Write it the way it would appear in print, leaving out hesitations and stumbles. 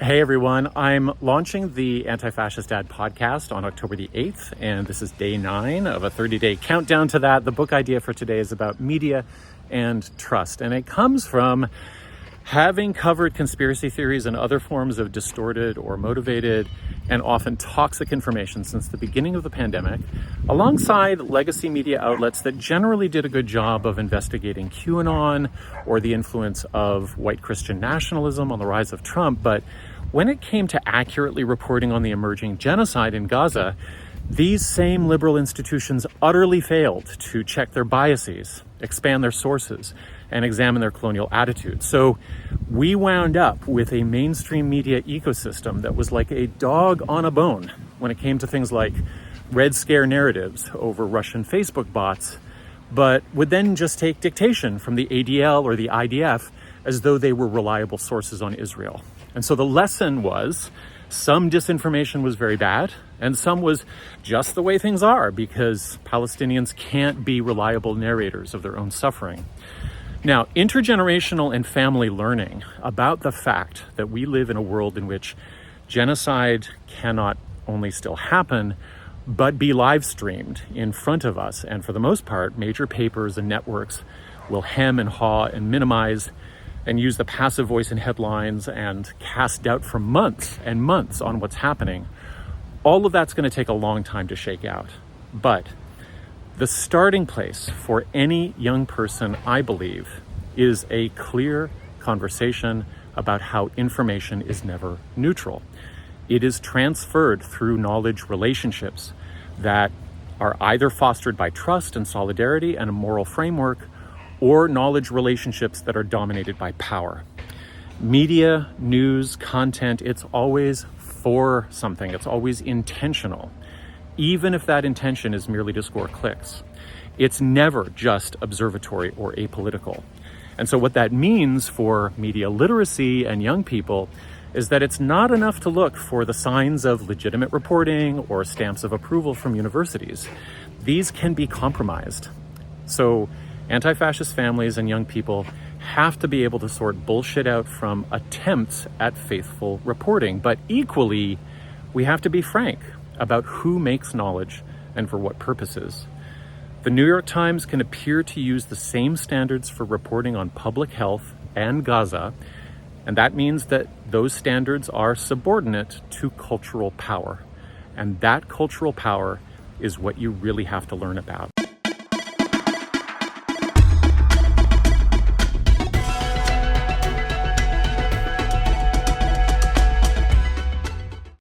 Hey everyone, I'm launching the Antifascist Dad podcast on October the 8th, and this is day 9 of a 30-day countdown to that. The book idea for today is about media and trust, and it comes from having covered conspiracy theories and other forms of distorted or motivated and often toxic information since the beginning of the pandemic, alongside legacy media outlets that generally did a good job of investigating QAnon or the influence of white Christian nationalism on the rise of Trump. But when it came to accurately reporting on the emerging genocide in Gaza, these same liberal institutions utterly failed to check their biases, expand their sources, and examine their colonial attitudes. So we wound up with a mainstream media ecosystem that was like a dog on a bone when it came to things like Red Scare narratives over Russian Facebook bots, but would then just take dictation from the ADL or the IDF as though they were reliable sources on Israel. And so the lesson was some disinformation was very bad, and some was just the way things are because Palestinians can't be reliable narrators of their own suffering. Now, intergenerational and family learning about the fact that we live in a world in which genocide cannot only still happen, but be live streamed in front of us. And for the most part, major papers and networks will hem and haw and minimize and use the passive voice in headlines and cast doubt for months and months on what's happening. All of that's going to take a long time to shake out. But the starting place for any young person, I believe, is a clear conversation about how information is never neutral. It is transferred through knowledge relationships that are either fostered by trust and solidarity and a moral framework, or knowledge relationships that are dominated by power. Media, news, content, it's always for something. It's always intentional, even if that intention is merely to score clicks. It's never just observatory or apolitical. And so what that means for media literacy and young people is that it's not enough to look for the signs of legitimate reporting or stamps of approval from universities. These can be compromised. So anti-fascist families and young people have to be able to sort bullshit out from attempts at faithful reporting. But equally, we have to be frank about who makes knowledge and for what purposes. The New York Times can appear to use the same standards for reporting on public health and Gaza, and that means that those standards are subordinate to cultural power. And that cultural power is what you really have to learn about.